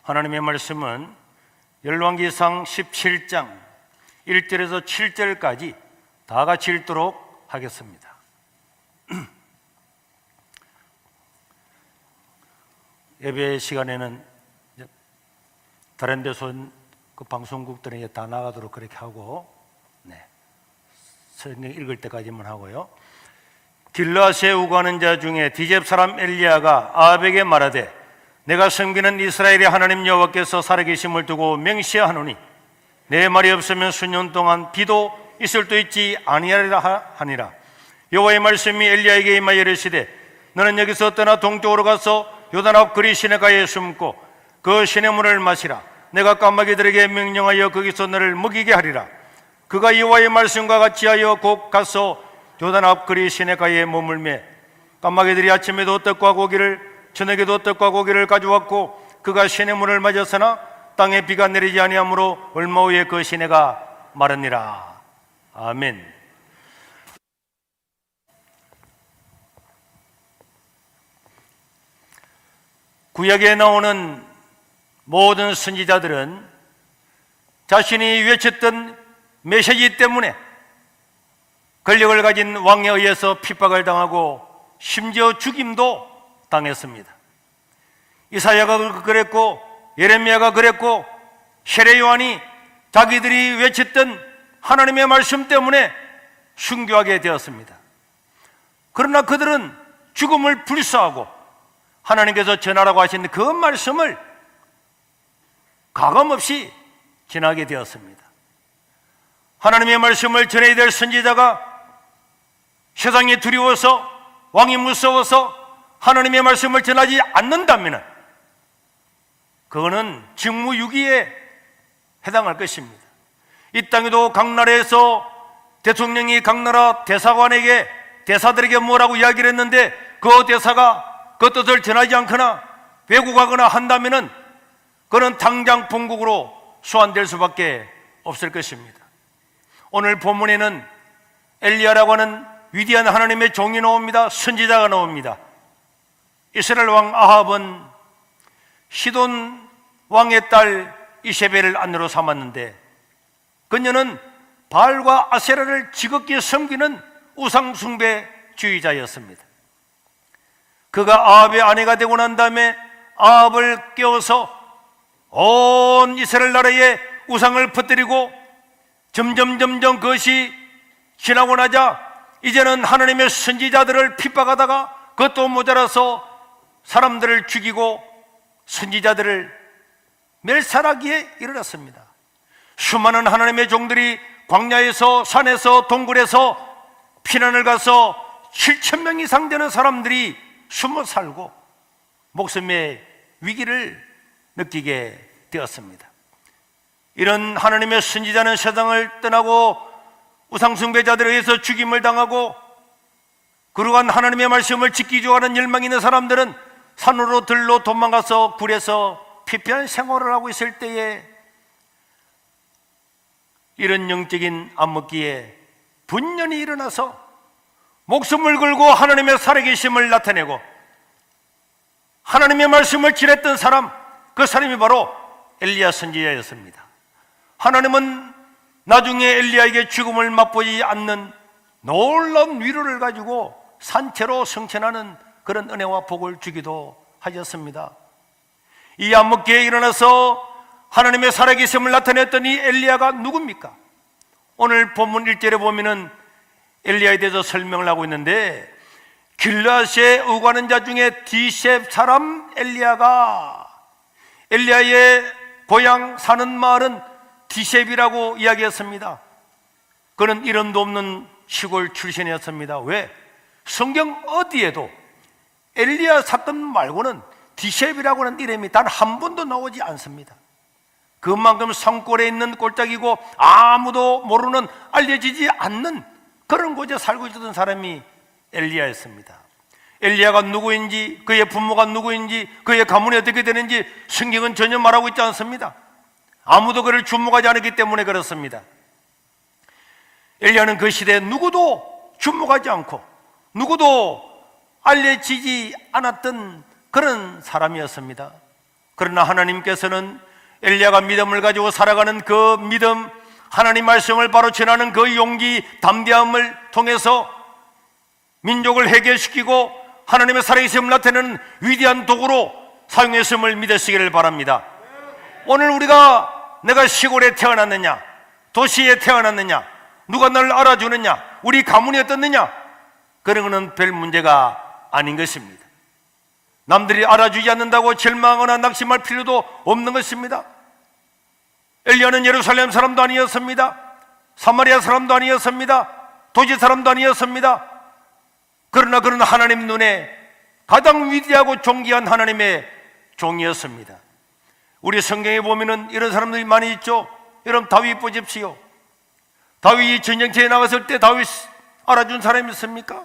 하나님의 말씀은 열왕기상 17장 1절에서 7절까지 다 같이 읽도록 하겠습니다. 예배 시간에는 다른 데서 그 방송국들에 다 나가도록 그렇게 하고, 성경 읽을 때까지만 하고요. 길르앗에 우거하는 자 중에 디셉 사람 엘리야가 아합에게 말하되, 내가 섬기는 이스라엘의 하나님 여호와께서 살아계심을 두고 맹세하노니 내 말이 없으면 수년 동안 비도 있을 도 있지 아니하리라 하니라. 여호와의 말씀이 엘리야에게 임하여 이르시되, 너는 여기서 떠나 동쪽으로 가서 요단 앞 그리 시내가에 숨고 그 시내물을 마시라. 내가 까마귀들에게 명령하여 거기서 너를 먹이게 하리라. 그가 여호와의 말씀과 같이 하여 곧 가서 요단 앞 그리 시내가에 머물매 까마귀들이 아침에도 떡과 고기를 저녁에도 떡과 고기를 가져왔고 그가 시내물을 맞았으나 땅에 비가 내리지 아니하므로 얼마 후에 그 시내가 마르니라. 아멘. 구약에 나오는 모든 선지자들은 자신이 외쳤던 메시지 때문에 권력을 가진 왕에 의해서 핍박을 당하고 심지어 죽임도 당했습니다. 이사야가 그랬고 예레미야가 그랬고 세례 요한이 자기들이 외쳤던 하나님의 말씀 때문에 순교하게 되었습니다. 그러나 그들은 죽음을 불사하고 하나님께서 전하라고 하신 그 말씀을 가감없이 전하게 되었습니다. 하나님의 말씀을 전해야 될 선지자가 세상이 두려워서 왕이 무서워서 하나님의 말씀을 전하지 않는다면 그거는 직무유기에 해당할 것입니다. 이 땅에도 각 나라에서 대통령이 각 나라 대사관에게 대사들에게 뭐라고 이야기를 했는데 그 대사가 그 뜻을 전하지 않거나 왜곡하거나 한다면 그는 당장 본국으로 소환될 수밖에 없을 것입니다. 오늘 본문에는 엘리야라고 하는 위대한 하나님의 종이 나옵니다. 선지자가 나옵니다. 이스라엘 왕 아합은 시돈 왕의 딸 이세벨을 아내로 삼았는데 그녀는 바알과 아세라를 지극히 섬기는 우상숭배주의자였습니다. 그가 아합의 아내가 되고 난 다음에 아합을 깨워서 온 이스라엘 나라에 우상을 퍼뜨리고 점점 그것이 지나고 나자 이제는 하나님의 선지자들을 핍박하다가 그것도 모자라서 사람들을 죽이고 선지자들을 멸살하기에 이르렀습니다. 수많은 하나님의 종들이 광야에서 산에서 동굴에서 피난을 가서 7,000명 이상 되는 사람들이 숨어 살고 목숨의 위기를 느끼게 되었습니다. 이런 하나님의 선지자는 세상을 떠나고 우상숭배자들에 의해서 죽임을 당하고 그러한 하나님의 말씀을 지키지 않은 열망이 있는 사람들은 산으로 들로 도망가서 굴에서 피폐한 생활을 하고 있을 때에 이런 영적인 암흑기에 분연히 일어나서 목숨을 걸고 하나님의 살아계심을 나타내고 하나님의 말씀을 지냈던 사람, 그 사람이 바로 엘리야 선지자였습니다. 하나님은 나중에 엘리야에게 죽음을 맛보지 않는 놀라운 위로를 가지고 산채로 성천하는 그런 은혜와 복을 주기도 하셨습니다. 이 암흑기에 일어나서 하나님의 살아계심을 나타냈던 이 엘리야가 누굽니까? 오늘 본문 1절에 보면은 엘리야에 대해서 설명을 하고 있는데 길르앗에 우거하는 자 중에 디셉 사람 엘리야가, 엘리야의 고향 사는 마을은 디셉이라고 이야기했습니다. 그는 이름도 없는 시골 출신이었습니다. 왜? 성경 어디에도 엘리야 사건 말고는 디셉이라고 하는 이름이 단 한 번도 나오지 않습니다. 그만큼 산골에 있는 꼴짝이고 아무도 모르는, 알려지지 않는 그런 곳에 살고 있었던 사람이 엘리야였습니다. 엘리야가 누구인지, 그의 부모가 누구인지, 그의 가문이 어떻게 되는지 성경은 전혀 말하고 있지 않습니다. 아무도 그를 주목하지 않았기 때문에 그렇습니다. 엘리야는 그 시대에 누구도 주목하지 않고 누구도 알려지지 않았던 그런 사람이었습니다. 그러나 하나님께서는 엘리야가 믿음을 가지고 살아가는 그 믿음, 하나님 말씀을 바로 전하는 그 용기, 담대함을 통해서 민족을 해결시키고 하나님의 살아계심을 나타내는 위대한 도구로 사용했음을 믿으시기를 바랍니다. 오늘 내가 시골에 태어났느냐, 도시에 태어났느냐, 누가 나를 알아주느냐, 우리 가문이 어떻느냐, 그런 것은 별 문제가 아닌 것입니다. 남들이 알아주지 않는다고 절망하거나 낙심할 필요도 없는 것입니다. 엘리야는 예루살렘 사람도 아니었습니다. 사마리아 사람도 아니었습니다. 도시 사람도 아니었습니다. 그러나 그는 하나님 눈에 가장 위대하고 존귀한 하나님의 종이었습니다. 우리 성경에 보면은 이런 사람들이 많이 있죠. 여러분, 다윗 보십시오. 다윗이 전쟁터에 나갔을 때 다윗 알아준 사람이 있습니까?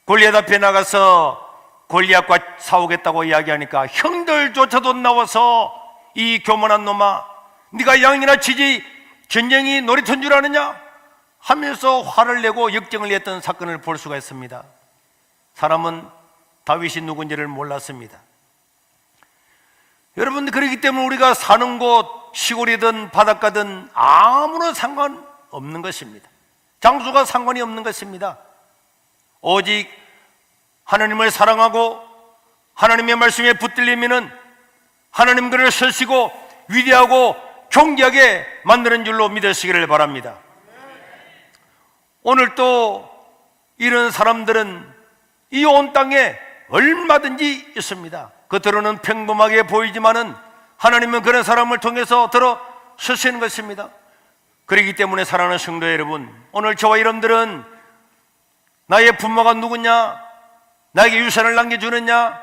골리앗 앞에 나가서 골리앗과 싸우겠다고 이야기하니까 형들조차도 나와서 이 교만한 놈아, 네가 양이나 치지 전쟁이 놀이터인 줄 아느냐 하면서 화를 내고 역정을 냈던 사건을 볼 수가 있습니다. 사람은 다윗이 누군지를 몰랐습니다. 여러분, 그렇기 때문에 우리가 사는 곳 시골이든 바닷가든 아무런 상관없는 것입니다. 장소가 상관이 없는 것입니다. 오직 하나님을 사랑하고 하나님의 말씀에 붙들리면은 하나님 그를 서시고 위대하고 존귀하게 만드는 줄로 믿으시기를 바랍니다. 오늘 또 이런 사람들은 이 온 땅에 얼마든지 있습니다. 겉으로는 평범하게 보이지만은 하나님은 그런 사람을 통해서 들어 서시는 것입니다. 그렇기 때문에 사랑하는 성도 여러분, 오늘 저와 여러분들은 나의 부모가 누구냐, 나에게 유산을 남겨주느냐,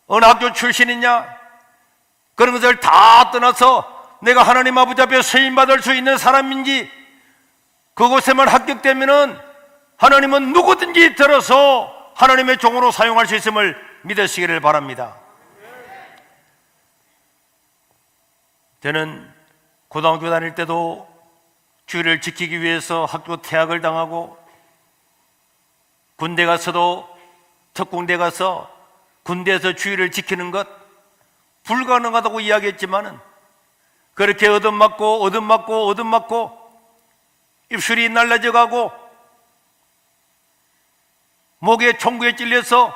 어느 학교 출신이냐, 그런 것을 다 떠나서 내가 하나님 아버지 앞에 쓰임받을 수 있는 사람인지, 그곳에만 합격되면은 하나님은 누구든지 들어서 하나님의 종으로 사용할 수 있음을 믿으시기를 바랍니다. 저는 고등학교 다닐 때도 주의를 지키기 위해서 학교 퇴학을 당하고, 군대 가서도 특공대 가서 군대에서 주의를 지키는 것 불가능하다고 이야기했지만은 그렇게 얻어맞고 입술이 날라져 가고 목에 총구에 찔려서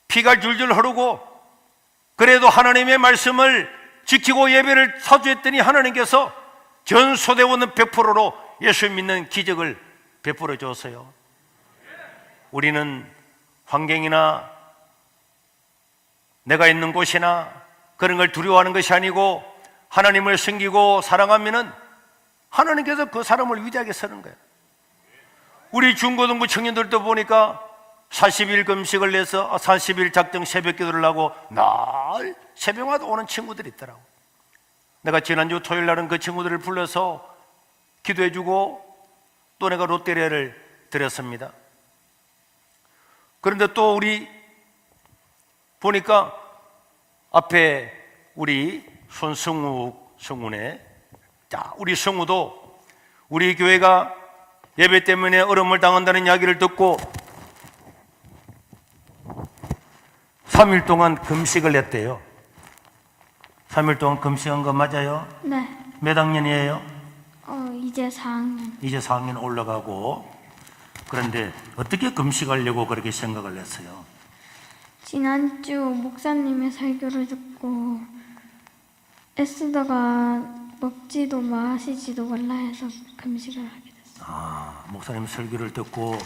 피가 줄줄 흐르고, 그래도 하나님의 말씀을 지키고 예배를 사주했더니 하나님께서 전소대원은 100%로 예수 믿는 기적을 베풀어 주었어요. 우리는 환경이나 내가 있는 곳이나 그런 걸 두려워하는 것이 아니고 하나님을 섬기고 사랑하면은 하나님께서 그 사람을 위대하게 쓰는 거예요. 우리 중고등부 청년들도 보니까 40일 금식을 내서 40일 작정 새벽 기도를 하고 날 새벽마다 오는 친구들이 있더라고. 내가 지난주 토요일 날은 그 친구들을 불러서 기도해주고 또 내가 롯데리아를 드렸습니다. 그런데 또 우리 보니까 앞에 우리 손승욱 성우네, 자, 우리 성우도 우리 교회가 예배 때문에 어려움을 당한다는 이야기를 듣고 3일 동안 금식을 했대요. 3일 동안 금식한 거 맞아요? 네. 몇 학년이에요? 이제 4학년. 이제 4학년 올라가고. 그런데 어떻게 금식하려고 그렇게 생각을 했어요? 지난주 목사님의 설교를 듣고 애쓰다가 먹지도 마시지도 말라 해서 금식을 하게 됐어요. 목사님 설교를 듣고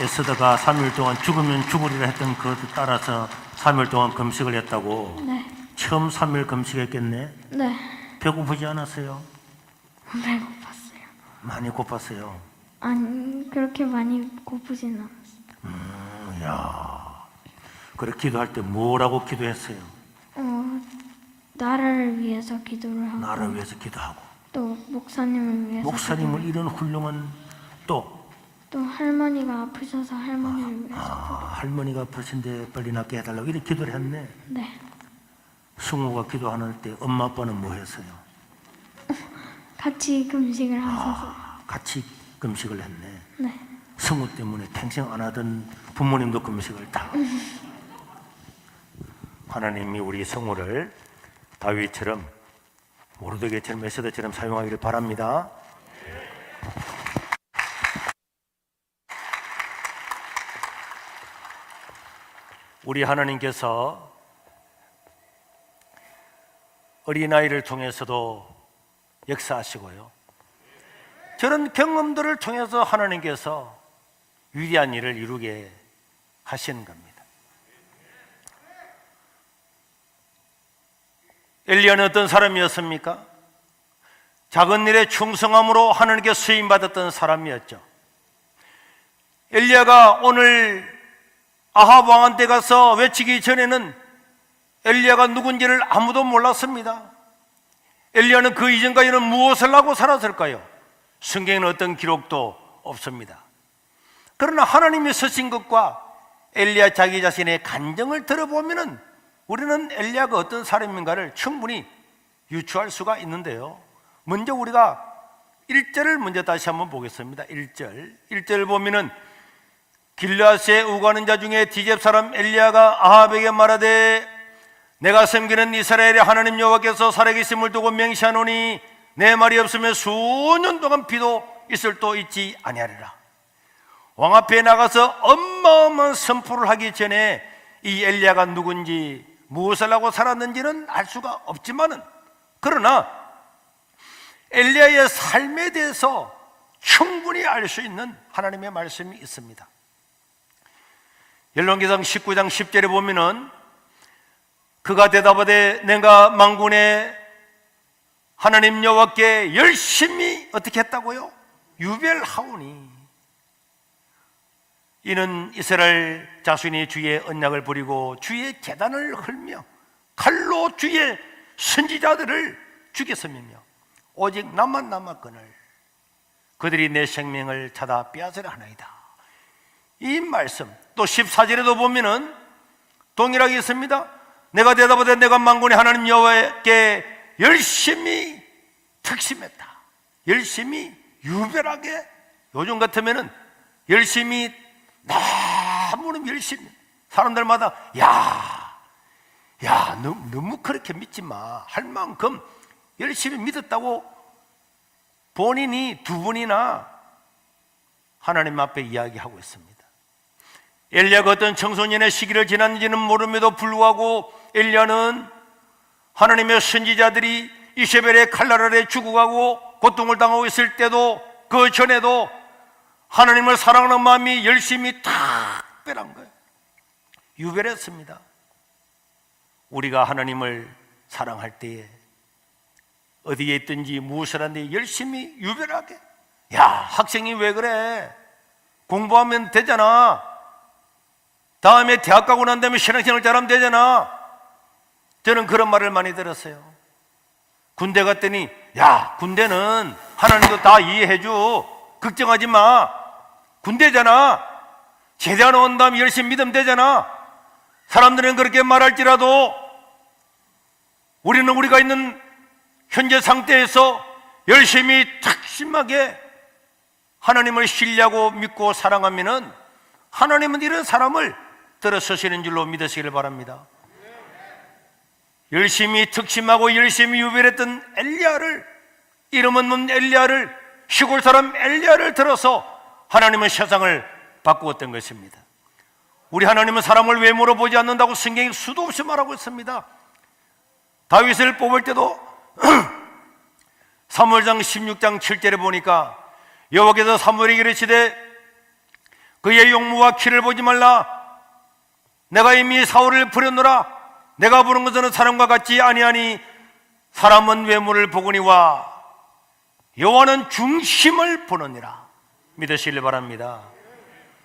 애쓰다가 3일 동안 죽으면 죽으리라 했던 그것에 따라서 3일 동안 금식을 했다고? 네. 처음 3일 금식했겠네? 네. 배고프지 않았어요? 배고팠어요. 많이 고팠어요? 아니, 그렇게 많이 고프진 않았어요. 야, 그래 기도할 때 뭐라고 기도했어요? 나라를 위해서 기도를 하고, 나를 위해서 기도하고, 또 목사님을 위해서 목사님을 이런 훌륭한 또 할머니가 아프셔서 할머니를 위해서 할머니가 아프신데 빨리 낫게 해달라고 이렇게 기도를 했네. 네. 승우가 기도하는 때 엄마 아빠는 뭐 했어요? 같이 금식을 하셔서 같이 금식을 했네. 네. 승우 때문에 평생 안 하던 부모님도 금식을 다. 하나님이 우리 성우를 다윗처럼 모르드게처럼 에스더처럼 사용하기를 바랍니다. 우리 하나님께서 어린아이를 통해서도 역사하시고요, 저런 경험들을 통해서 하나님께서 위대한 일을 이루게 하시는 겁니다. 엘리야는 어떤 사람이었습니까? 작은 일에 충성함으로 하나님께 쓰임받았던 사람이었죠. 엘리야가 오늘 아합 왕한테 가서 외치기 전에는 엘리야가 누군지를 아무도 몰랐습니다. 엘리야는 그 이전까지는 무엇을 하고 살았을까요? 성경에는 어떤 기록도 없습니다. 그러나 하나님이 쓰신 것과 엘리야 자기 자신의 간증을 들어보면은 우리는 엘리야가 어떤 사람인가를 충분히 유추할 수가 있는데요, 먼저 우리가 1절을 먼저 다시 한번 보겠습니다. 1절 보면은 길르앗에 우거하는 자 중에 디셉 사람 엘리야가 아합에게 말하되 내가 섬기는 이스라엘의 하나님 여호와께서 살아계심을 두고 맹세하노니 내 말이 없으면 수년 동안 비도 있을도 있지 아니하리라. 왕 앞에 나가서 어마어마한 선포를 하기 전에 이 엘리야가 누군지 무엇을 하고 살았는지는 알 수가 없지만은, 그러나 엘리야의 삶에 대해서 충분히 알 수 있는 하나님의 말씀이 있습니다. 열왕기상 19장 10절에 보면은 그가 대답하되 내가 만군의 하나님 여호와께 열심히 어떻게 했다고요? 유별하오니 이는 이스라엘 자손이 주의 언약을 버리고 주의 계단을 헐며 칼로 주의 선지자들을 죽였음이며 오직 나만 남았거늘 그들이 내 생명을 찾아 빼앗으려 하나이다. 이 말씀 또 14절에도 보면은 동일하게 있습니다. 내가 대답하되 내가 만군의 하나님 여호와께 열심히 특심했다. 열심히 유별하게, 요즘 같으면은 열심히 너무 열심히 사람들마다 너무 그렇게 믿지 마 할 만큼 열심히 믿었다고 본인이 두 번이나 하나님 앞에 이야기하고 있습니다. 엘리야가 어떤 청소년의 시기를 지났는지는 모름에도 불구하고 엘리야는 하나님의 선지자들이 이세벨의 칼날 아래 죽어가고 고통을 당하고 있을 때도 그 전에도 하나님을 사랑하는 마음이 열심히 특별한 거예요. 유별했습니다. 우리가 하나님을 사랑할 때에 어디에 있든지 무엇을 하는데 열심히 유별하게, 학생이 왜 그래? 공부하면 되잖아. 다음에 대학 가고 난 다음에 신앙생활 잘하면 되잖아. 저는 그런 말을 많이 들었어요. 군대 갔더니 군대는 하나님도 다 이해해줘, 걱정하지 마, 군대잖아, 제대하러 온 다음에 열심히 믿으면 되잖아. 사람들은 그렇게 말할지라도 우리는 우리가 있는 현재 상태에서 열심히 특심하게 하나님을 신뢰하고 믿고 사랑하면은 하나님은 이런 사람을 들어서시는 줄로 믿으시길 바랍니다. 열심히 특심하고 열심히 유별했던 엘리야를, 이름 없는 엘리야를, 시골 사람 엘리야를 들어서 하나님은 세상을 바꾸었던 것입니다. 우리 하나님은 사람을 외모로 보지 않는다고 성경이 수도 없이 말하고 있습니다. 다윗을 뽑을 때도 사무엘상 16장 7절에 보니까 여호와께서 사무엘에게 이르시되 그의 용모와 키를 보지 말라. 내가 이미 사울을 부렸노라. 내가 부른 것은 사람과 같지 아니하니 사람은 외모를 보거니와 여호와는 중심을 보느니라. 믿으시길 바랍니다.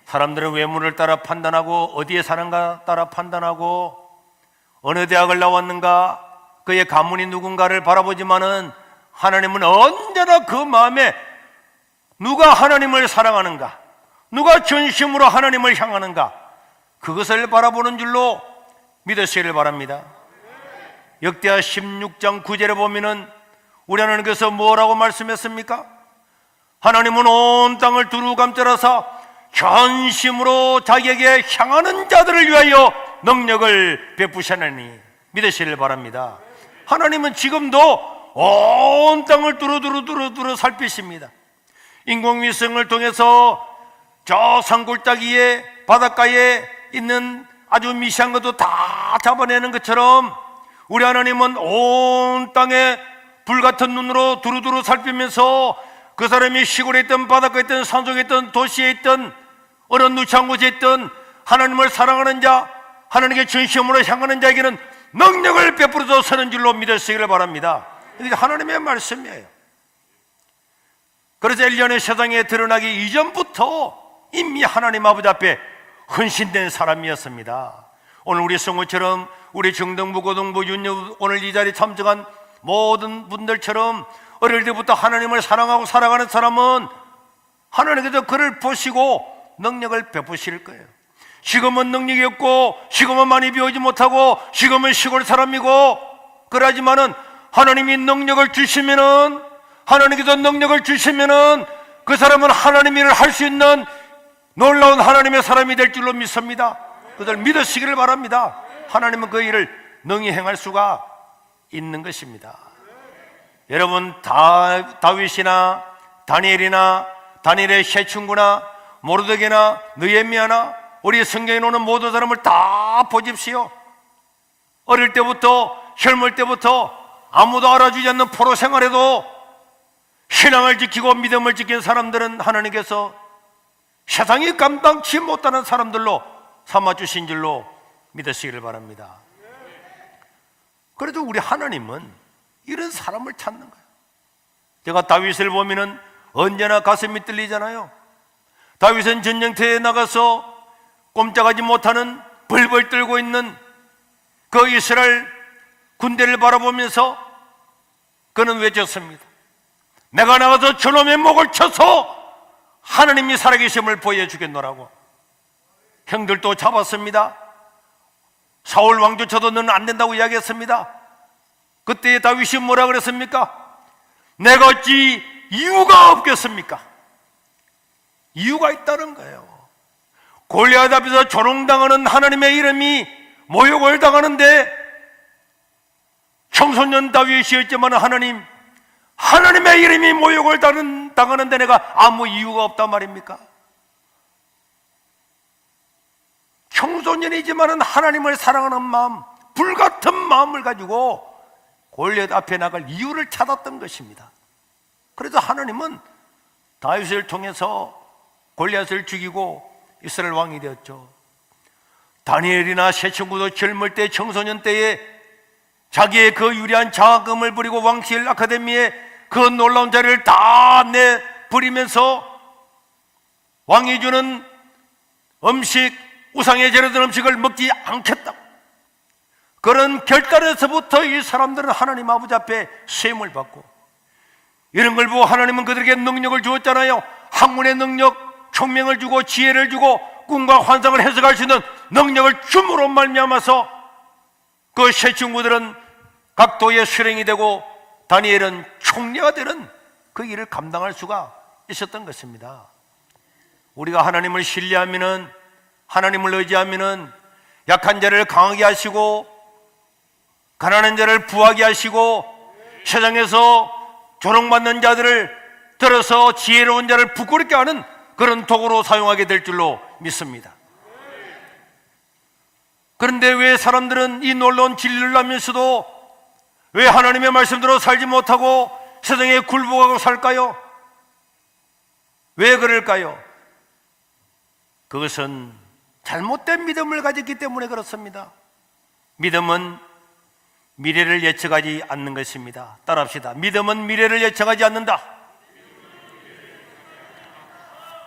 사람들은 외모를 따라 판단하고 어디에 사는가 따라 판단하고 어느 대학을 나왔는가, 그의 가문이 누군가를 바라보지만은 하나님은 언제나 그 마음에 누가 하나님을 사랑하는가, 누가 전심으로 하나님을 향하는가, 그것을 바라보는 줄로 믿으시기를 바랍니다. 역대하 16장 9절에 보면은 우리 하나님께서 뭐라고 말씀했습니까? 하나님은 온 땅을 두루 감싸라사 전심으로 자기에게 향하는 자들을 위하여 능력을 베푸시나니 믿으시길 바랍니다. 하나님은 지금도 온 땅을 두루두루 살피십니다. 인공위성을 통해서 저 산골짜기에 바닷가에 있는 아주 미세한 것도 다 잡아내는 것처럼 우리 하나님은 온 땅에 불같은 눈으로 두루두루 살피면서 그 사람이 시골에 있던 바닷가에 있던 산속에 있던 도시에 있던 어느 누추한 곳에 있던 하나님을 사랑하는 자, 하나님께 전심으로 향하는 자에게는 능력을 베풀어서 서는 줄로 믿으시기를 바랍니다. 이게 하나님의 말씀이에요. 그래서 엘리야는 세상에 드러나기 이전부터 이미 하나님 아버지 앞에 헌신된 사람이었습니다. 오늘 우리 성우처럼 우리 중등부, 고등부, 윤여 오늘 이 자리에 참석한 모든 분들처럼 어릴 때부터 하나님을 사랑하고 살아가는 사람은 하나님께서 그를 보시고 능력을 베푸실 거예요. 지금은 능력이 없고 지금은 많이 배우지 못하고 지금은 시골 사람이고 그러지만은 하나님이 능력을 주시면은 하나님께서 능력을 주시면은 그 사람은 하나님 일을 할 수 있는 놀라운 하나님의 사람이 될 줄로 믿습니다. 그들 믿으시기를 바랍니다. 하나님은 그 일을 능히 행할 수가 있는 것입니다. 여러분 다윗이나 다니엘이나 다니엘의 세 친구나 모르드게나 느헤미야나 우리 성경에 나오는 모든 사람을 다 보십시오. 어릴 때부터 젊을 때부터 아무도 알아주지 않는 포로 생활에도 신앙을 지키고 믿음을 지킨 사람들은 하나님께서 세상이 감당치 못하는 사람들로 삼아주신 줄로 믿으시기를 바랍니다. 그래도 우리 하나님은 이런 사람을 찾는 거예요. 제가 다윗을 보면은 언제나 가슴이 뚫리잖아요. 다윗은 전쟁터에 나가서 꼼짝하지 못하는 벌벌 떨고 있는 그 이스라엘 군대를 바라보면서 그는 외쳤습니다. 내가 나가서 저놈의 목을 쳐서 하나님이 살아계심을 보여주겠노라고. 형들도 잡았습니다. 사울 왕조차도 너는 안 된다고 이야기했습니다. 그때 다윗이 뭐라 그랬습니까? 내가 어찌 이유가 없겠습니까? 이유가 있다는 거예요. 골리앗 앞에서 조롱당하는 하나님의 이름이 모욕을 당하는데 청소년 다윗이었지만 하나님의 이름이 모욕을 당하는데 내가 아무 이유가 없단 말입니까? 청소년이지만 하나님을 사랑하는 마음, 불같은 마음을 가지고 골리앗 앞에 나갈 이유를 찾았던 것입니다. 그래서 하나님은 다윗을 통해서 골리앗을 죽이고 이스라엘 왕이 되었죠. 다니엘이나 세 친구도 젊을 때 청소년 때에 자기의 그 유리한 장학금을 부리고 왕실 아카데미에 그 놀라운 자리를 다 내버리면서 왕이 주는 음식, 우상에 제르던 음식을 먹지 않겠다고 그런 결단에서부터 이 사람들은 하나님 아버지 앞에 세움을 받고 이런 걸 보고 하나님은 그들에게 능력을 주었잖아요. 학문의 능력, 총명을 주고 지혜를 주고 꿈과 환상을 해석할 수 있는 능력을 줌으로 말미암아서 그 세 친구들은 각도의 수령이 되고 다니엘은 총리가 되는 그 일을 감당할 수가 있었던 것입니다. 우리가 하나님을 신뢰하면은 하나님을 의지하면은 약한 자를 강하게 하시고 가난한 자를 부하게 하시고 세상에서 조롱받는 자들을 들어서 지혜로운 자를 부끄럽게 하는 그런 도구로 사용하게 될 줄로 믿습니다. 그런데 왜 사람들은 이 놀라운 진리를 알면서도 왜 하나님의 말씀대로 살지 못하고 세상에 굴복하고 살까요? 왜 그럴까요? 그것은 잘못된 믿음을 가졌기 때문에 그렇습니다. 믿음은 미래를 예측하지 않는 것입니다. 따라합시다. 믿음은 미래를 예측하지 않는다.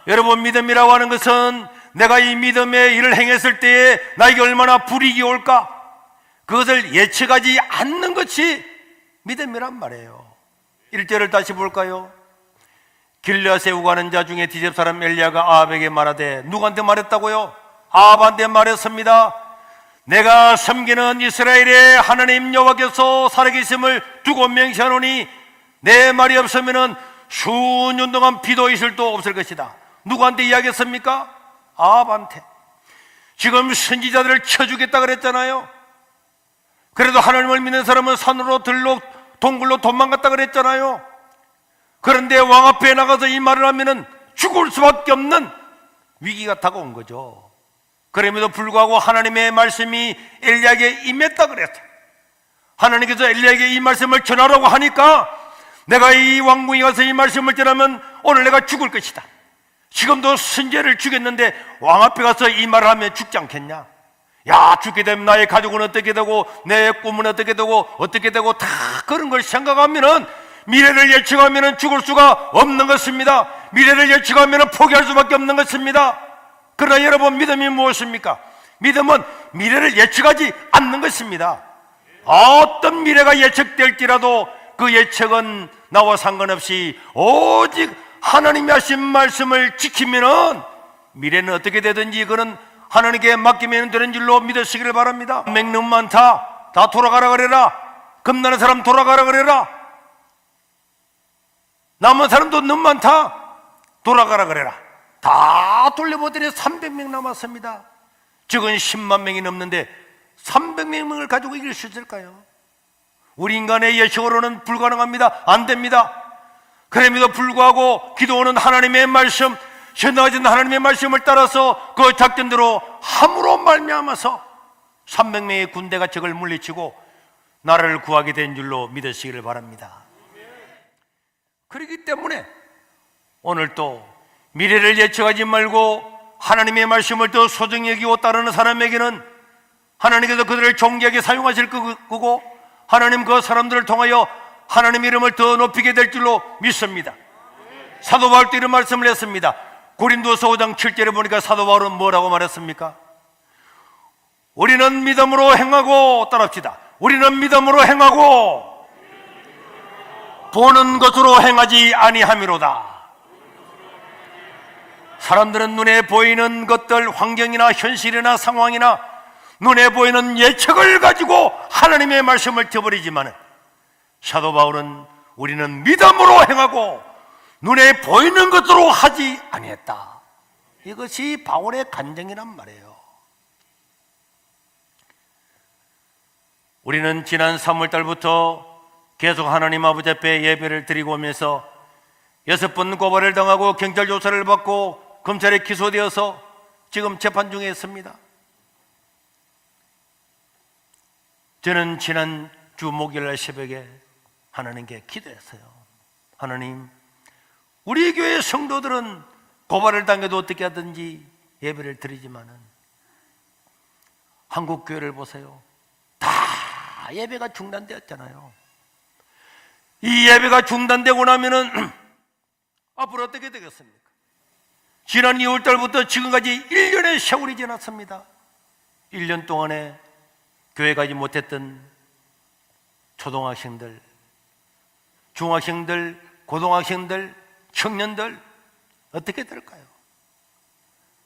여러분, 믿음이라고 하는 것은 내가 이 믿음의 일을 행했을 때에 나에게 얼마나 불이익이 올까? 그것을 예측하지 않는 것이 믿음이란 말이에요. 1절을 다시 볼까요? 길르앗에 우가는 자 중에 디셉 사람 엘리야가 아합에게 말하되, 누구한테 말했다고요? 아합한테 말했습니다. 내가 섬기는 이스라엘의 하나님 여호와께서 살아계심을 두고 맹세하노니 내 말이 없으면 수년 동안 비도 이슬도 없을 것이다. 누구한테 이야기했습니까? 아합한테. 지금 선지자들을 쳐주겠다 그랬잖아요. 그래도 하나님을 믿는 사람은 산으로 들로 동굴로 도망갔다 그랬잖아요. 그런데 왕 앞에 나가서 이 말을 하면은 죽을 수밖에 없는 위기가 다가온 거죠. 그럼에도 불구하고 하나님의 말씀이 엘리야에게 임했다 그랬어요. 하나님께서 엘리야에게 이 말씀을 전하라고 하니까 내가 이 왕궁에 가서 이 말씀을 전하면 오늘 내가 죽을 것이다. 지금도 선지자를 죽였는데 왕 앞에 가서 이 말을 하면 죽지 않겠냐? 야, 죽게 되면 나의 가족은 어떻게 되고 내 꿈은 어떻게 되고 다 그런 걸 생각하면은 미래를 예측하면은 죽을 수가 없는 것입니다. 미래를 예측하면은 포기할 수밖에 없는 것입니다. 그러나 여러분, 믿음이 무엇입니까? 믿음은 미래를 예측하지 않는 것입니다. 어떤 미래가 예측될지라도 그 예측은 나와 상관없이 오직 하나님이 하신 말씀을 지키면은 미래는 어떻게 되든지 그는 하나님께 맡기면 되는 줄로 믿으시기를 바랍니다. 맹름 많다. 다 돌아가라 그래라. 겁나는 사람 돌아가라 그래라. 남은 사람도 너무 많다. 돌아가라 그래라. 다 돌려보더니 300명 남았습니다. 적은 10만 명이 넘는데 300명을 가지고 이길 수 있을까요? 우리 인간의 예측으로는 불가능합니다. 안 됩니다. 그럼에도 불구하고 기도하는 하나님의 말씀, 전하진 하나님의 말씀을 따라서 그 작전대로 함으로 말미암아서 300명의 군대가 적을 물리치고 나라를 구하게 된 줄로 믿으시기를 바랍니다. 그렇기 때문에 오늘 또 미래를 예측하지 말고 하나님의 말씀을 더 소중히 여기고 따르는 사람에게는 하나님께서 그들을 존귀하게 사용하실 거고 하나님 그 사람들을 통하여 하나님 이름을 더 높이게 될 줄로 믿습니다. 사도 바울도 이런 말씀을 했습니다. 고린도서 5장 7절에 보니까 사도 바울은 뭐라고 말했습니까? 우리는 믿음으로 행하고, 따라합시다. 우리는 믿음으로 행하고 보는 것으로 행하지 아니함이로다. 사람들은 눈에 보이는 것들, 환경이나 현실이나 상황이나 눈에 보이는 예측을 가지고 하나님의 말씀을 져버리지만 사도 바울은 우리는 믿음으로 행하고 눈에 보이는 것으로 하지 아니했다. 이것이 바울의 간증이란 말이에요. 우리는 지난 3월달부터 계속 하나님 아버지 앞에 예배를 드리고 오면서 6번 고발을 당하고 경찰 조사를 받고 검찰에 기소되어서 지금 재판 중에 있습니다. 저는 지난 주 목요일 새벽에 하나님께 기도했어요. 하나님, 우리 교회 성도들은 고발을 당해도 어떻게 하든지 예배를 드리지만은 한국 교회를 보세요. 다 예배가 중단되었잖아요. 이 예배가 중단되고 나면은 앞으로 어떻게 되겠습니까? 지난 2월달부터 지금까지 1년의 세월이 지났습니다. 1년 동안에 교회 가지 못했던 초등학생들, 중학생들, 고등학생들, 청년들 어떻게 될까요?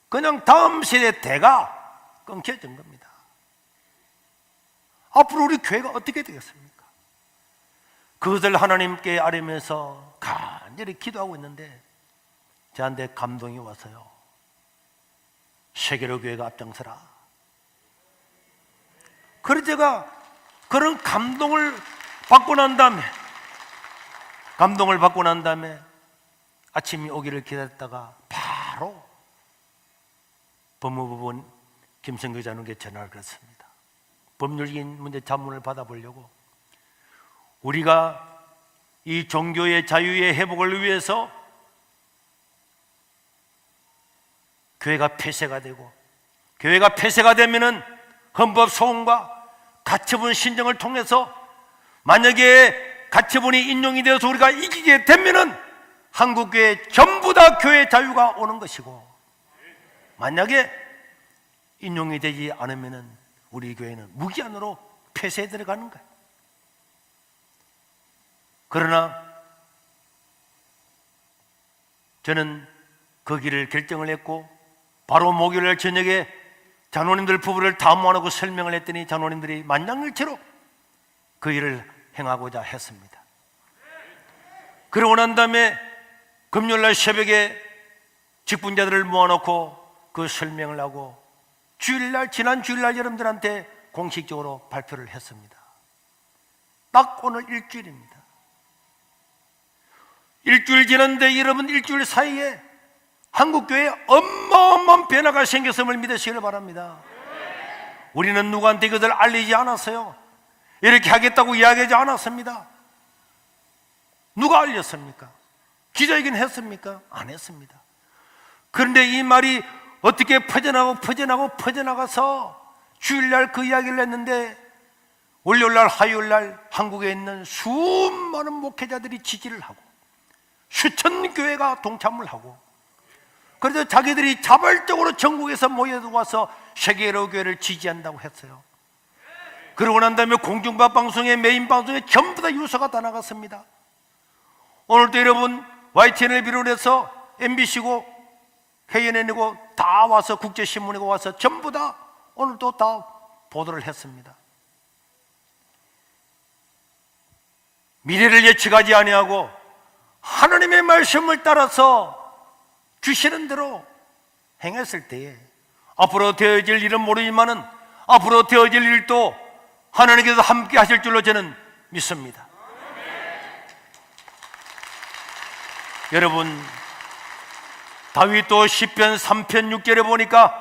그냥 다음 세대 대가 끊겨진 겁니다. 앞으로 우리 교회가 어떻게 되겠습니까? 그것을 하나님께 아뢰면서 간절히 기도하고 있는데 저한테 감동이 와서요. 세계로 교회가 앞장서라. 그래서 제가 그런 감동을 받고 난 다음에 아침이 오기를 기다렸다가 바로 법무부 김성교 장로에게 전화를 걸었습니다. 법률적인 문제 자문을 받아보려고 우리가 이 종교의 자유의 회복을 위해서 교회가 폐쇄가 되고 교회가 폐쇄가 되면은 헌법 소원과 가처분 신정을 통해서 만약에 가처분이 인용이 되어서 우리가 이기게 되면은 한국교회 전부 다 교회 자유가 오는 것이고 만약에 인용이 되지 않으면은 우리 교회는 무기한으로 폐쇄에 들어가는 거예요. 그러나 저는 그 길을 결정을 했고 바로 목요일 저녁에 장로님들 부부를 다 모아놓고 설명을 했더니 장로님들이 만장일치로 그 일을 행하고자 했습니다. 그러고 난 다음에 금요일날 새벽에 직분자들을 모아놓고 그 설명을 하고 주일날, 지난 주일날 여러분들한테 공식적으로 발표를 했습니다. 딱 오늘 일주일입니다. 일주일 지났는데 여러분 일주일 사이에 한국교회에 어마어마한 변화가 생겼음을 믿으시길 바랍니다. 우리는 누구한테 이것을 알리지 않았어요. 이렇게 하겠다고 이야기하지 않았습니다. 누가 알렸습니까? 기자회견 했습니까? 안 했습니다. 그런데 이 말이 어떻게 퍼져나가서 주일날 그 이야기를 했는데 월요일날, 화요일날 한국에 있는 수많은 목회자들이 지지를 하고 수천 교회가 동참을 하고, 그래서 자기들이 자발적으로 전국에서 모여와서 세계로 교회를 지지한다고 했어요. 그러고 난 다음에 공중파 방송에, 메인 방송에 전부 다 유서가 다 나갔습니다. 오늘도 여러분 YTN을 비롯해서 MBC고 KNN이고 다 와서, 국제신문이고 와서 전부 다 오늘도 다 보도를 했습니다. 미래를 예측하지 아니하고 하나님의 말씀을 따라서 주시는 대로 행했을 때에 앞으로 되어질 일은 모르지만은 앞으로 되어질 일도 하나님께서 함께 하실 줄로 저는 믿습니다. 여러분, 다윗도 시편 3편 6절에 보니까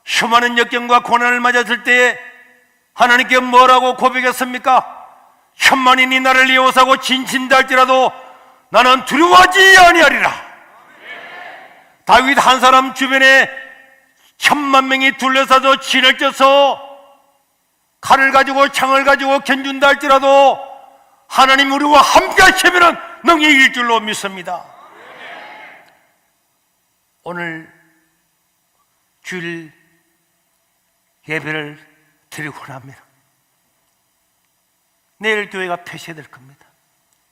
수많은 역경과 고난을 맞았을 때에 하나님께 뭐라고 고백했습니까? 천만인이 나를 이용하고 진친다 할지라도 나는 두려워하지 아니하리라. 다윗 한 사람 주변에 1000만 명이 둘러싸서 진을 쪄서 칼을 가지고 창을 가지고 견준다 할지라도 하나님 우리와 함께 하시면 능히 이길 줄로 믿습니다. 오늘 주일 예배를 드리고 나면 내일 교회가 폐쇄될 겁니다.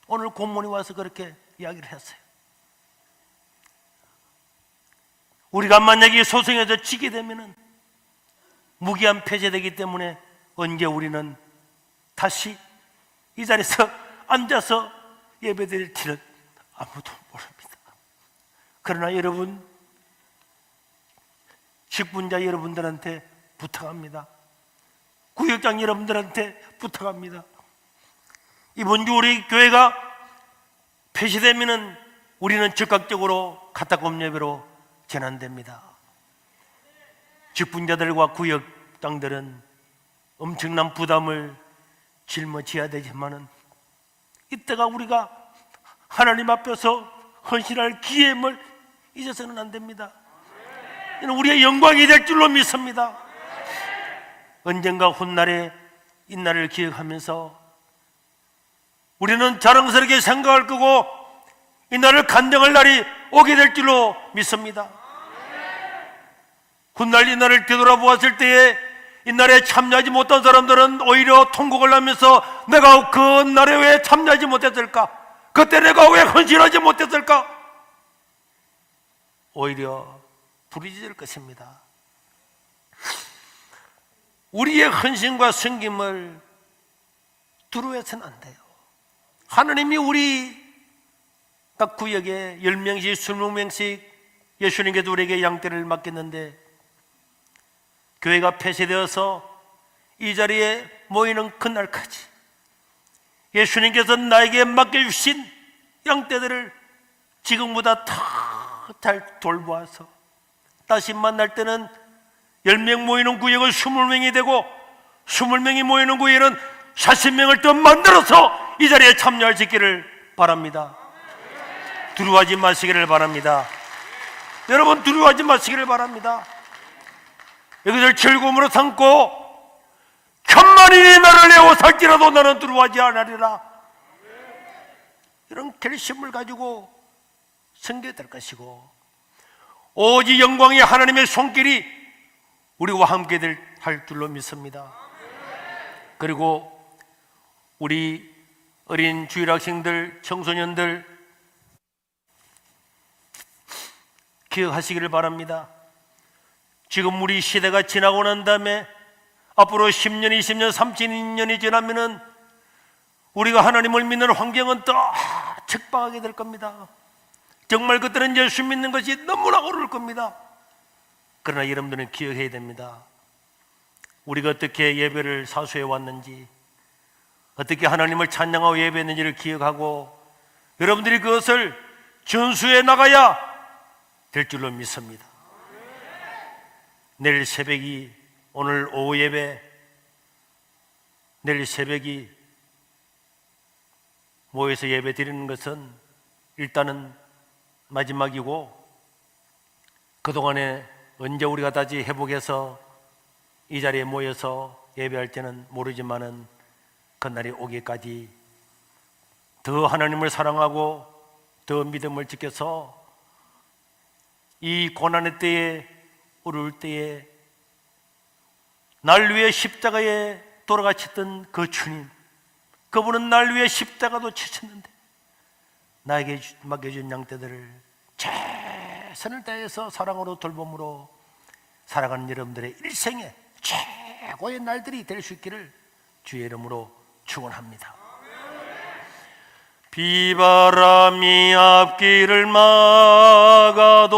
오늘 공문이 와서 그렇게 이야기를 했어요. 우리가 만약에 소송에서 지게 되면은 무기한 폐쇄되기 때문에 언제 우리는 다시 이 자리에서 앉아서 예배드릴지는 아무도 모릅니다. 그러나 여러분, 직분자 여러분들한테 부탁합니다. 구역장 여러분들한테 부탁합니다. 이번 주 우리 교회가 폐쇄되면은 우리는 즉각적으로 카타콤 예배로 전환됩니다. 직분자들과 구역장들은 엄청난 부담을 짊어져야 되지만은 이때가 우리가 하나님 앞에서 헌신할 기회임을 잊어서는 안 됩니다. 이는 우리의 영광이 될 줄로 믿습니다. 언젠가 훗날에 이 날을 기억하면서 우리는 자랑스럽게 생각할 거고 이 날을 간증할 날이 오게 될 줄로 믿습니다. 훗날 이 날을 되돌아보았을 때에 이 날에 참여하지 못한 사람들은 오히려 통곡을 하면서 내가 그 날에 왜 참여하지 못했을까? 그때 내가 왜 헌신하지 못했을까? 오히려 부르짖을 것입니다. 우리의 헌신과 섬김을 두려워해서는 안 돼요. 하나님이 우리 각 구역에 10명씩 20명씩 예수님께서 우리에게 양떼를 맡겼는데 교회가 폐쇄되어서 이 자리에 모이는 그날까지 예수님께서 나에게 맡겨주신 양떼들을 지금보다 더 잘 돌보아서 다시 만날 때는 10명 모이는 구역은 20명이 되고 20명이 모이는 구역은 40명을 더 만들어서 이 자리에 참여할 수 있기를 바랍니다. 두려워하지 마시기를 바랍니다. 여러분, 두려워하지 마시기를 바랍니다. 이것을 즐거움으로 삼고 천만인이 나를 내어 살지라도 나는 두려워하지 않으리라. 이런 결심을 가지고 섬겨야 될 것이고 오직 영광의 하나님의 손길이 우리와 함께 할 줄로 믿습니다. 그리고 우리 어린 주일학생들, 청소년들 기억하시기를 바랍니다. 지금 우리 시대가 지나고 난 다음에 앞으로 10년, 20년, 30년이 지나면은 우리가 하나님을 믿는 환경은 더 척박하게 될 겁니다. 정말 그때는 예수 믿는 것이 너무나 어려울 겁니다. 그러나 여러분들은 기억해야 됩니다. 우리가 어떻게 예배를 사수해 왔는지, 어떻게 하나님을 찬양하고 예배했는지를 기억하고 여러분들이 그것을 준수해 나가야 될 줄로 믿습니다. 내일 새벽이, 오늘 오후 예배, 내일 새벽이 모여서 예배 드리는 것은 일단은 마지막이고, 그동안에 언제 우리가 다시 회복해서 이 자리에 모여서 예배할지는 모르지만은 그날이 오기까지 더 하나님을 사랑하고 더 믿음을 지켜서 이 고난의 때에, 어려울 때에 날 위해 십자가에 돌아가셨던 그 주님, 그분은 날 위해 십자가도 치셨는데 나에게 맡겨준 양떼들을 최선을 다해서 사랑으로 돌봄으로 살아가는 여러분들의 일생에 최고의 날들이 될 수 있기를 주의 이름으로 축원합니다. 비바람이 앞길을 막아도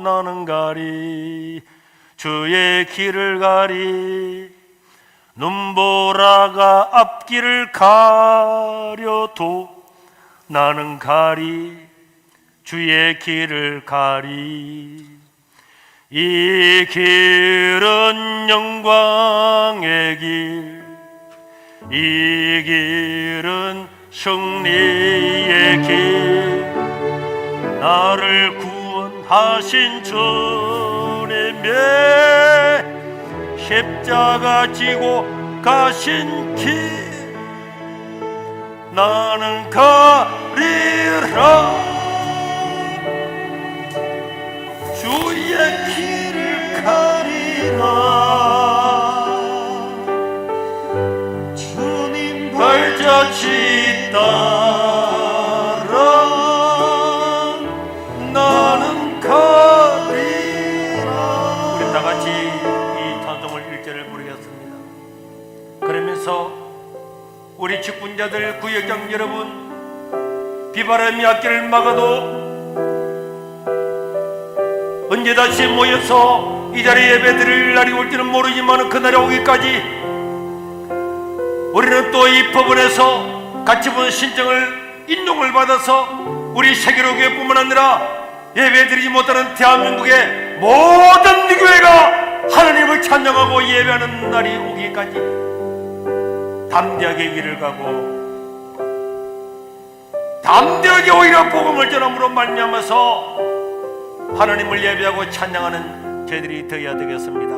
나는 가리, 주의 길을 가리. 눈보라가 앞길을 가려도 나는 가리, 주의 길을 가리. 이 길은 영광의 길, 이 길은 승리의 길. 나를 구원하신 주님의 십자가 지고 가신 길, 나는 가리라. 주의 길을 가리라. 주님 발자취 따라 나는 가리라. 우리 다 같이 이 찬송을 1절을 부르겠습니다. 그러면서 우리 직분자들, 구역장 여러분, 비바람이 앞길을 막아도 언제 다시 모여서 이 자리에 예배드릴 날이 올지는 모르지만 그날이 오기까지 우리는 또 이 법원에서 가치분 신청을 인용을 받아서 우리 세계로교회뿐만 아니라 예배드리지 못하는 대한민국의 모든 교회가 하나님을 찬양하고 예배하는 날이 오기까지 담대하게 길을 가고 담대하게 오히려 복음을 전함으로 말미암아서 하나님을 예배하고 찬양하는 저희들이 되어야 되겠습니다.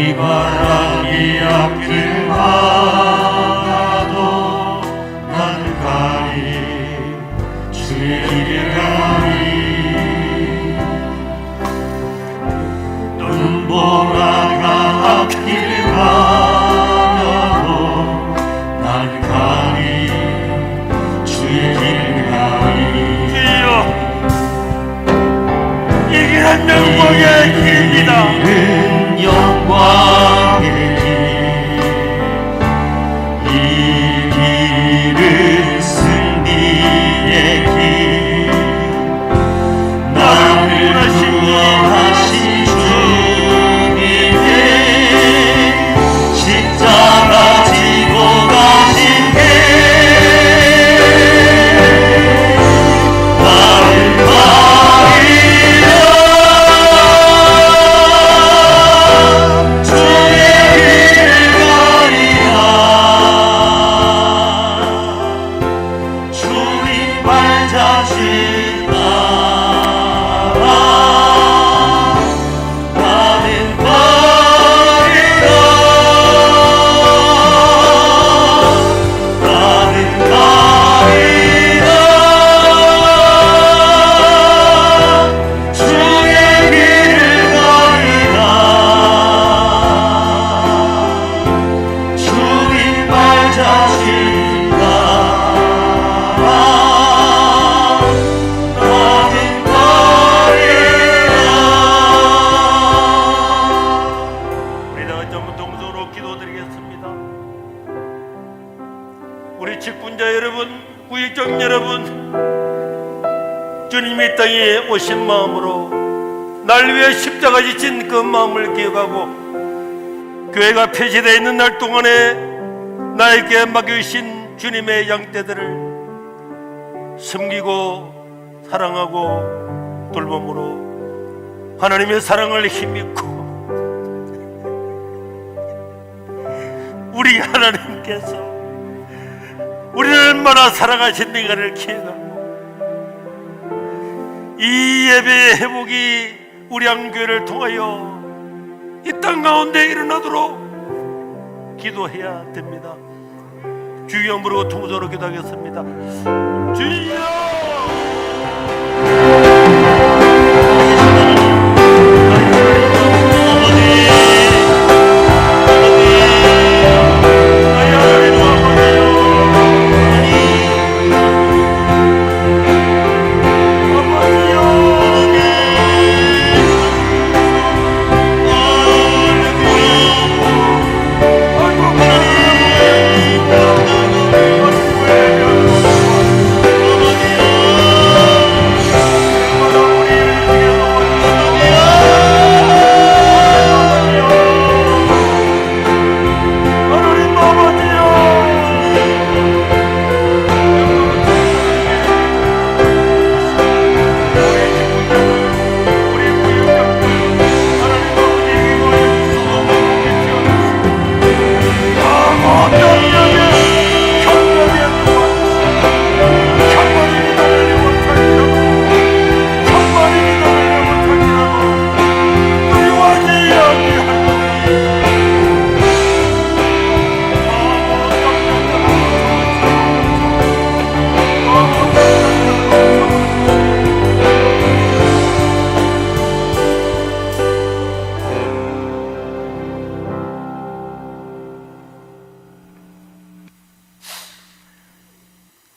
비바람이 앞길 막아도 나는 가리, 주의 길을 가리. 눈보라가 앞길 가려도 나는 가리, 주의 길을 가리. 주여, 이 길은 영광의 길입니다. 영광의 길, 이 길은 승리의 길. 나를 구원하신 주님의 우리 직분자 여러분, 구익적 여러분, 주님이 땅에 오신 마음으로 날 위해 십자가 지친 그 마음을 기억하고 교회가 폐지되어 있는 날 동안에 나에게 맡기신 주님의 양떼들을 섬기고 사랑하고 돌봄으로 하나님의 사랑을 힘입고 우리 하나님께서 우리를 얼마나 사랑하셨는가를 기억하고 이 예배의 회복이 우리 한교회를 통하여 이 땅 가운데 일어나도록 기도해야 됩니다. 주여 부르고 통성으로 기도하겠습니다. 주여!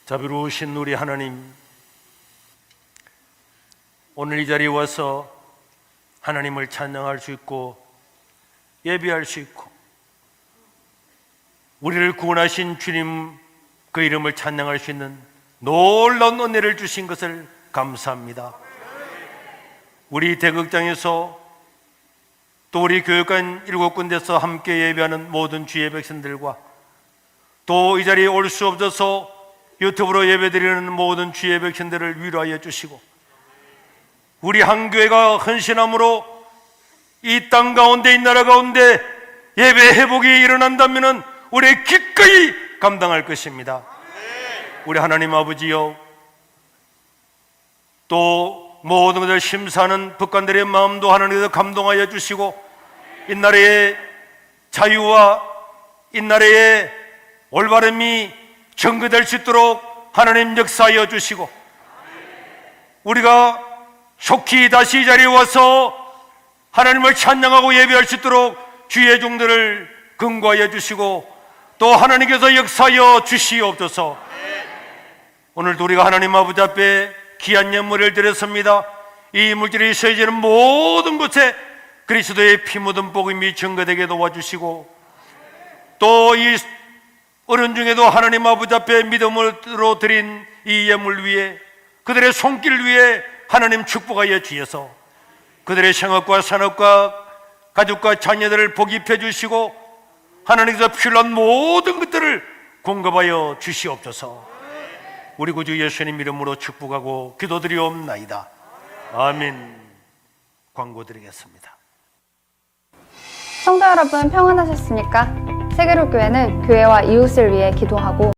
자비로우신 우리 하나님, 오늘 이 자리에 와서 하나님을 찬양할 수 있고 예배할 수 있고 우리를 구원하신 주님 그 이름을 찬양할 수 있는 놀라운 은혜를 주신 것을 감사합니다. 우리 대극장에서 또 우리 교육관 7군데서 함께 예배하는 모든 주의 백성들과 또 이 자리에 올 수 없어서 유튜브로 예배드리는 모든 주의 백성들을 위로하여 주시고 우리 한교회가 헌신함으로 이 땅 가운데 이 나라 가운데 예배 회복이 일어난다면 우리 기꺼이 감당할 것입니다. 우리 하나님 아버지여, 또 모든 것을 심사하는 북한들의 마음도 하나님께서 감동하여 주시고 이 나라의 자유와 이 나라의 올바름이 증거될 수 있도록 하나님 역사하여 주시고 우리가 속히 다시 이 자리에 와서 하나님을 찬양하고 예배할 수 있도록 주의 종들을 근거하여 주시고 또 하나님께서 역사하여 주시옵소서. 오늘도 우리가 하나님 아버지 앞에 귀한 예물을 드렸습니다. 이 물질이 서해지는 모든 곳에 그리스도의 피 묻은 복음이 증거되게 도와주시고 또 이 어른 중에도 하나님 아버지 앞에 믿음으로 드린 이 예물 위에 그들의 손길 위에 하나님 축복하여 주셔서 그들의 생업과 산업과 가족과 자녀들을 복입해 주시고 하나님께서 필요한 모든 것들을 공급하여 주시옵소서. 우리 구주 예수님 이름으로 축복하고 기도드리옵나이다. 아멘. 광고 드리겠습니다. 성도 여러분 평안하셨습니까? 세계로 교회는 교회와 이웃을 위해 기도하고